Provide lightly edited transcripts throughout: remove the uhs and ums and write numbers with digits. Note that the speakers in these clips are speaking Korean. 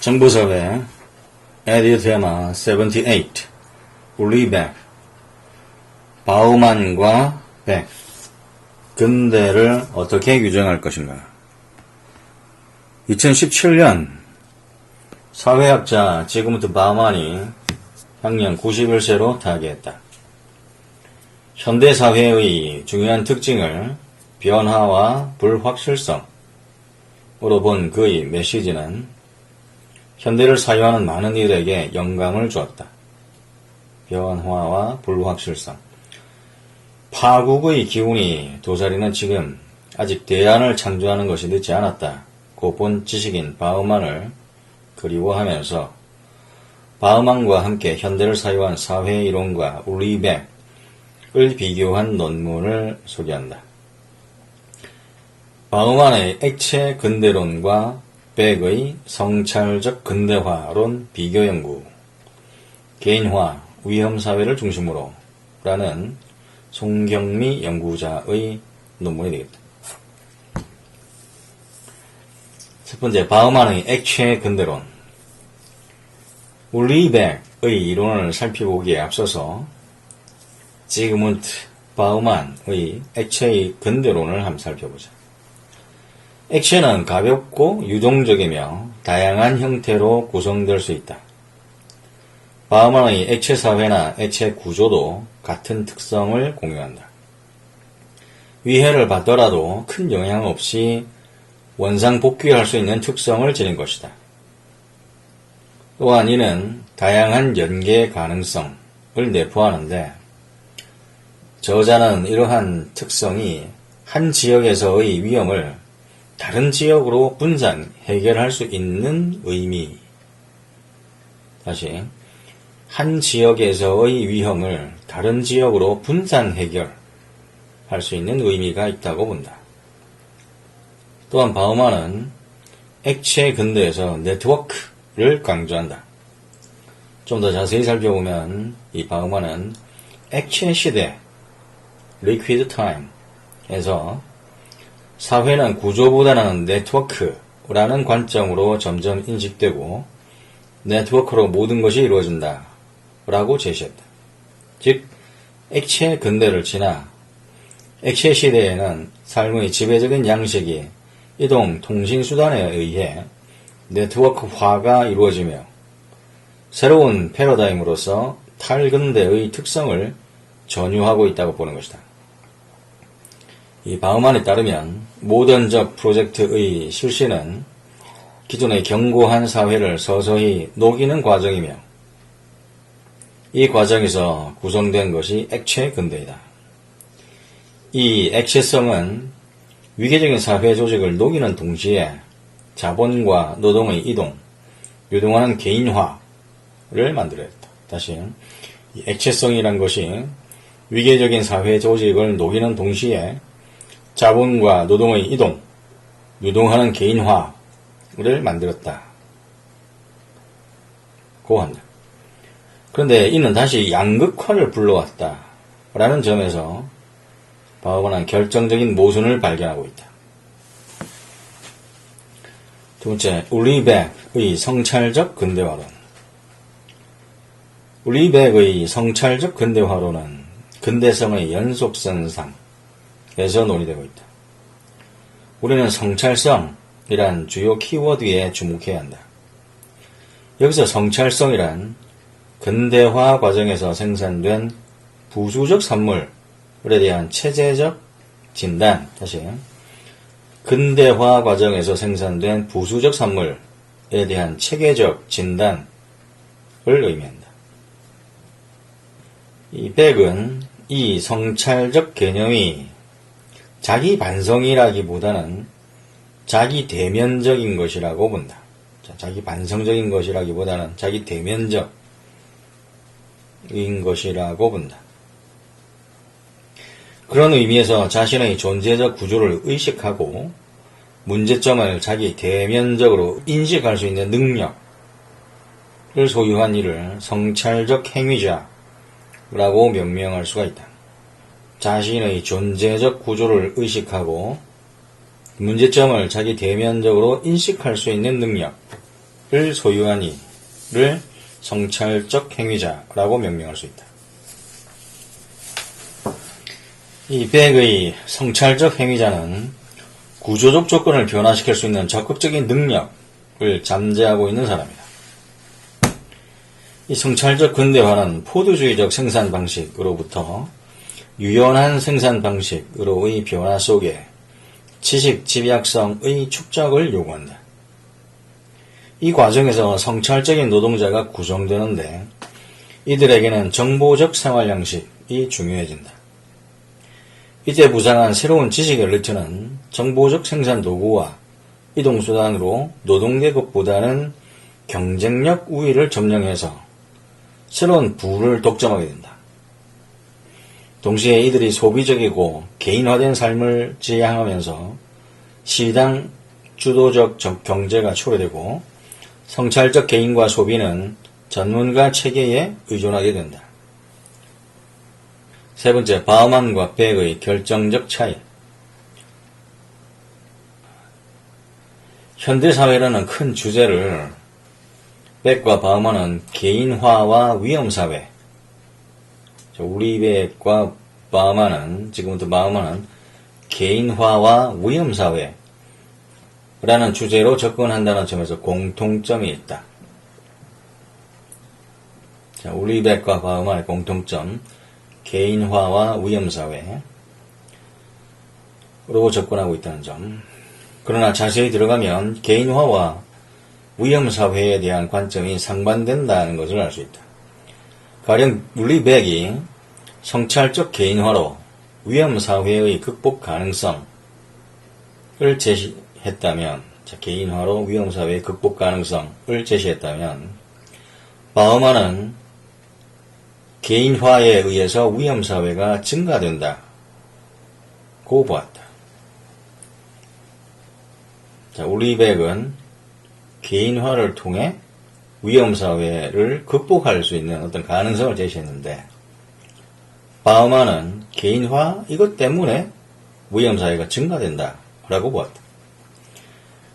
정보사회 에디어 테마 78 울리백 바우만과 백 근대를 어떻게 규정할 것인가. 2017년 사회학자 지그문트 바우만이 향년 91세로 타계했다. 현대사회의 중요한 특징을 변화와 불확실성으로 본 그의 메시지는 현대를 사유하는 많은 이들에게 영감을 주었다. 변화와 불확실성. 파국의 기운이 도사리는 지금 아직 대안을 창조하는 것이 늦지 않았다고 본 지식인 바우만을 그리워하면서 바우만과 함께 현대를 사유한 사회이론가 울리백을 비교한 논문을 소개한다. 바우만의 액체 근대론과 백의 성찰적 근대화론 비교 연구, 개인화, 위험사회를 중심으로 라는 송경미 연구자의 논문이 되겠다. 첫 번째, 바우만의 액체 근대론. 울리백의 이론을 살펴보기에 앞서서 지그문트 바우만의 액체의 근대론을 한번 살펴보자. 액체는 가볍고 유동적이며 다양한 형태로 구성될 수 있다. 바우만의 액체 사회나 액체 구조도 같은 특성을 공유한다. 위해를 받더라도 큰 영향 없이 원상복귀할 수 있는 특성을 지닌 것이다. 또한 이는 다양한 연계 가능성을 내포하는데, 저자는 이러한 특성이 한 지역에서의 위험을 다른 지역으로 분산, 해결할 수 있는 의미. 다시, 한 지역에서의 위험을 다른 지역으로 분산, 해결할 수 있는 의미가 있다고 본다. 또한 바우만은 액체 근대에서 네트워크를 강조한다. 좀 더 자세히 살펴보면 이 바우만은 액체 시대, liquid time에서 사회는 구조보다는 네트워크라는 관점으로 점점 인식되고 네트워크로 모든 것이 이루어진다 라고 제시했다. 즉, 액체 근대를 지나 액체 시대에는 삶의 지배적인 양식이 이동 통신수단에 의해 네트워크화가 이루어지며 새로운 패러다임으로서 탈근대의 특성을 전유하고 있다고 보는 것이다. 이 바우만에 따르면 모던적 프로젝트의 실시는 기존의 견고한 사회를 서서히 녹이는 과정이며, 이 과정에서 구성된 것이 액체 근대이다. 이 액체성은 위계적인 사회 조직을 녹이는 동시에 자본과 노동의 이동, 유동하는 개인화를 만들어냈다. 다시, 이 액체성이란 것이 위계적인 사회 조직을 녹이는 동시에 자본과 노동의 이동, 유동하는 개인화를 만들었다. 고 한다. 그런데 이는 다시 양극화를 불러왔다. 라는 점에서 바우만은 결정적인 모순을 발견하고 있다. 두 번째, 울리백의 성찰적 근대화론. 울리백의 성찰적 근대화론은 근대성의 연속선상, 에서 논의되고 있다. 우리는 성찰성이란 주요 키워드에 주목해야 한다. 여기서 성찰성이란 근대화 과정에서 생산된 부수적 산물에 대한 체제적 진단, 다시, 근대화 과정에서 생산된 부수적 산물에 대한 체계적 진단을 의미한다. 이 백은 이 성찰적 개념이 자기 반성이라기보다는 자기 대면적인 것이라고 본다. 자기 반성적인 것이라기보다는 자기 대면적인 것이라고 본다. 그런 의미에서 자신의 존재적 구조를 의식하고 문제점을 자기 대면적으로 인식할 수 있는 능력을 소유한 이를 성찰적 행위자라고 명명할 수가 있다. 자신의 존재적 구조를 의식하고 문제점을 자기 대면적으로 인식할 수 있는 능력을 소유한 이를 성찰적 행위자라고 명명할 수 있다. 이 백의 성찰적 행위자는 구조적 조건을 변화시킬 수 있는 적극적인 능력을 잠재하고 있는 사람이다. 이 성찰적 근대화는 포도주의적 생산 방식으로부터 유연한 생산 방식으로의 변화 속에 지식 집약성의 축적을 요구한다. 이 과정에서 성찰적인 노동자가 구성되는데 이들에게는 정보적 생활 양식이 중요해진다. 이때 부상한 새로운 지식의 엘리트는 정보적 생산 도구와 이동수단으로 노동계급보다는 경쟁력 우위를 점령해서 새로운 부를 독점하게 된다. 동시에 이들이 소비적이고 개인화된 삶을 지향하면서 시장 주도적 경제가 초래되고 성찰적 개인과 소비는 전문가 체계에 의존하게 된다. 세 번째, 바우만과 백의 결정적 차이. 현대사회라는 큰 주제를 백과 바우만은 개인화와 위험사회, 우리 백과 바우만은, 지금부터 바우만은 개인화와 위험사회라는 주제로 접근한다는 점에서 공통점이 있다. 자, 우리 백과 바우만의 공통점, 개인화와 위험사회로 접근하고 있다는 점. 그러나 자세히 들어가면 개인화와 위험사회에 대한 관점이 상반된다는 것을 알 수 있다. 가령 우리 백이 성찰적 개인화로 위험사회의 극복 가능성을 제시했다면, 개인화로 위험사회의 극복 가능성을 제시했다면, 바우만은 개인화에 의해서 위험사회가 증가된다고 보았다. 자, 우리 백은 개인화를 통해 위험사회를 극복할 수 있는 어떤 가능성을 제시했는데, 바우만은 개인화 이것 때문에 위험사회가 증가된다라고 보았다.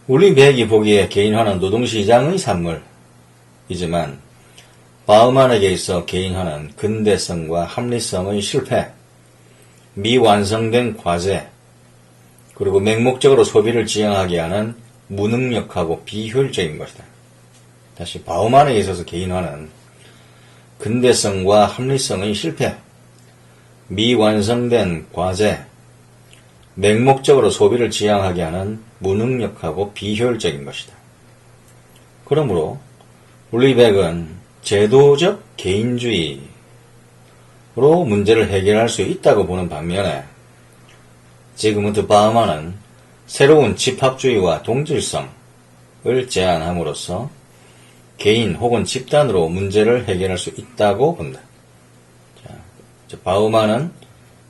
우리 백이 보기에 개인화는 노동시장의 산물이지만 바우만에게 있어 개인화는 근대성과 합리성의 실패, 미완성된 과제, 그리고 맹목적으로 소비를 지향하게 하는 무능력하고 비효율적인 것이다. 다시 바우만에게 있어서 개인화는 근대성과 합리성의 실패, 미완성된 과제, 맹목적으로 소비를 지향하게 하는 무능력하고 비효율적인 것이다. 그러므로 우리 백은 제도적 개인주의로 문제를 해결할 수 있다고 보는 반면에 지금부터 바우만은 새로운 집합주의와 동질성을 제안함으로써 개인 혹은 집단으로 문제를 해결할 수 있다고 본다. 자, 바우만은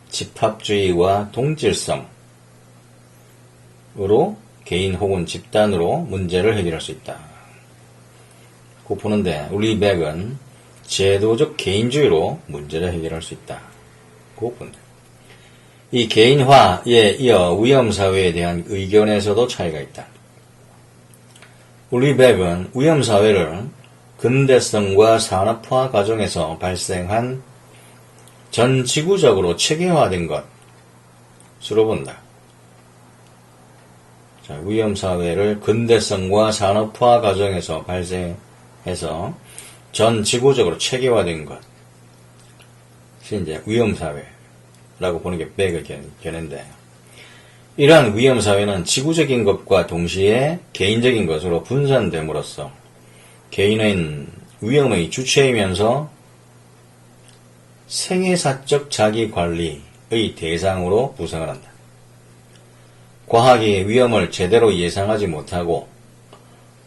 집합주의와 동질성으로 개인 혹은 집단으로 문제를 해결할 수 있다. 고 보는데 우리 백은 제도적 개인주의로 문제를 해결할 수 있다고 본다. 이 개인화에 이어 위험사회에 대한 의견에서도 차이가 있다. 우리 백은 위험사회를 근대성과 산업화 과정에서 발생한 전 지구적으로 체계화된 것으로 본다. 자, 위험사회를 근대성과 산업화 과정에서 발생해서 전 지구적으로 체계화된 것이 이제 위험사회라고 보는 게 백의 견해인데, 이러한 위험사회는 지구적인 것과 동시에 개인적인 것으로 분산됨으로써 개인은 위험의 주체이면서 생애사적 자기관리의 대상으로 구성을 한다. 과학이 위험을 제대로 예상하지 못하고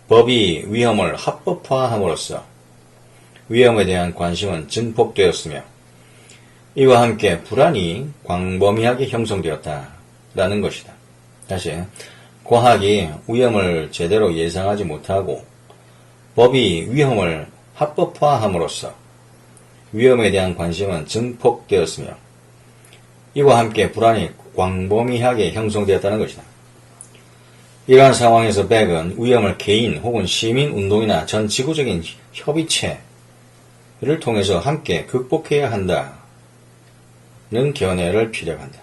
법이 위험을 합법화함으로써 위험에 대한 관심은 증폭되었으며 이와 함께 불안이 광범위하게 형성되었다라는 것이다. 다시, 과학이 위험을 제대로 예상하지 못하고 법이 위험을 합법화함으로써 위험에 대한 관심은 증폭되었으며 이와 함께 불안이 광범위하게 형성되었다는 것이다. 이러한 상황에서 백은 위험을 개인 혹은 시민 운동이나 전 지구적인 협의체를 통해서 함께 극복해야 한다는 견해를 피력한다.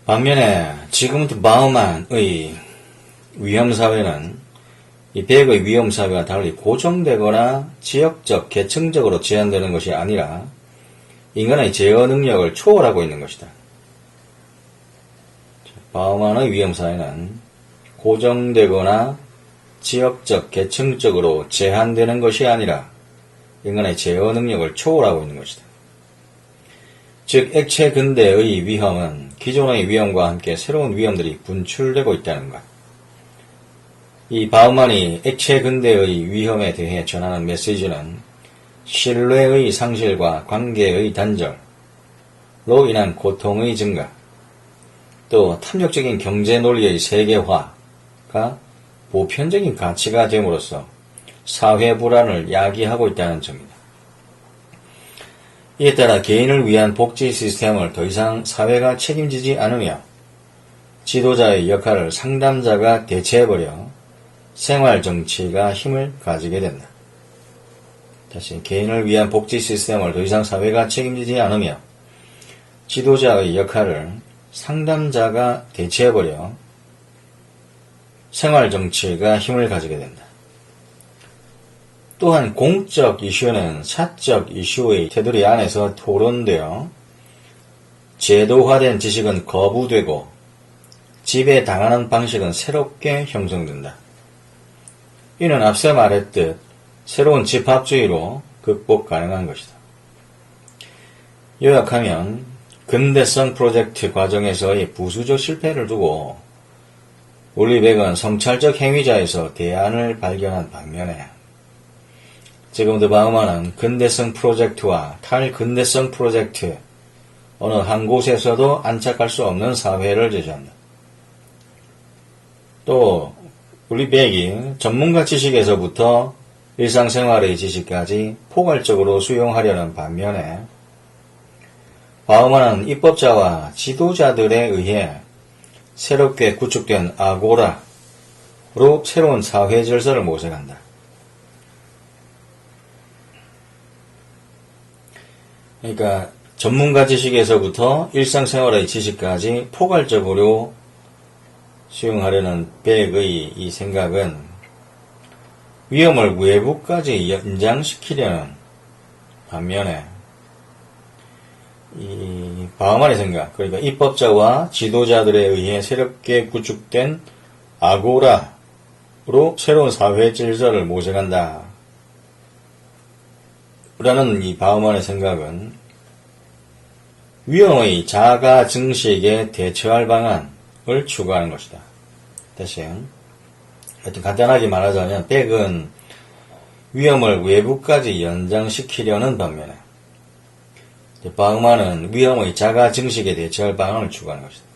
반면에 지금부터 바우만의 위험사회는 이 백의 위험사회와 달리 고정되거나 지역적, 계층적으로 제한되는 것이 아니라 인간의 제어 능력을 초월하고 있는 것이다. 바우만의 위험사회는 고정되거나 지역적, 계층적으로 제한되는 것이 아니라 인간의 제어 능력을 초월하고 있는 것이다. 즉, 액체 근대의 위험은 기존의 위험과 함께 새로운 위험들이 분출되고 있다는 것. 이 바우만이 액체 근대의 위험에 대해 전하는 메시지는 신뢰의 상실과 관계의 단절로 인한 고통의 증가, 또 탐욕적인 경제 논리의 세계화가 보편적인 가치가 됨으로써 사회 불안을 야기하고 있다는 점입니다. 이에 따라 개인을 위한 복지 시스템을 더 이상 사회가 책임지지 않으며 지도자의 역할을 상담자가 대체해버려 생활정치가 힘을 가지게 된다. 다시 개인을 위한 복지 시스템을 더 이상 사회가 책임지지 않으며 지도자의 역할을 상담자가 대체해버려 생활정치가 힘을 가지게 된다. 또한 공적 이슈는 사적 이슈의 테두리 안에서 토론되어 제도화된 지식은 거부되고 지배당하는 방식은 새롭게 형성된다. 이는 앞서 말했듯 새로운 집합주의로 극복 가능한 것이다. 요약하면 근대성 프로젝트 과정에서의 부수적 실패를 두고 올리백은 성찰적 행위자에서 대안을 발견한 반면에 지금도 바우만은 근대성 프로젝트와 탈근대성 프로젝트 어느 한 곳에서도 안착할 수 없는 사회를 제시한다. 또 올리백이 전문가 지식에서부터 일상생활의 지식까지 포괄적으로 수용하려는 반면에 바우만은 입법자와 지도자들에 의해 새롭게 구축된 아고라로 새로운 사회 질서를 모색한다. 그러니까 전문가 지식에서부터 일상생활의 지식까지 포괄적으로 수용하려는 백의 이 생각은 위험을 외부까지 연장시키려는 반면에 이 바우만의 생각, 그러니까 입법자와 지도자들에 의해 새롭게 구축된 아고라로 새로운 사회 질서를 모색한다. 라는 이 바우만의 생각은 위험의 자가 증식에 대처할 방안을 추구하는 것이다. 다시 하여튼 간단하게 말하자면 백은 위험을 외부까지 연장시키려는 반면에 바우만은 위험의 자가 증식에 대처할 방안을 추구하는 것이다.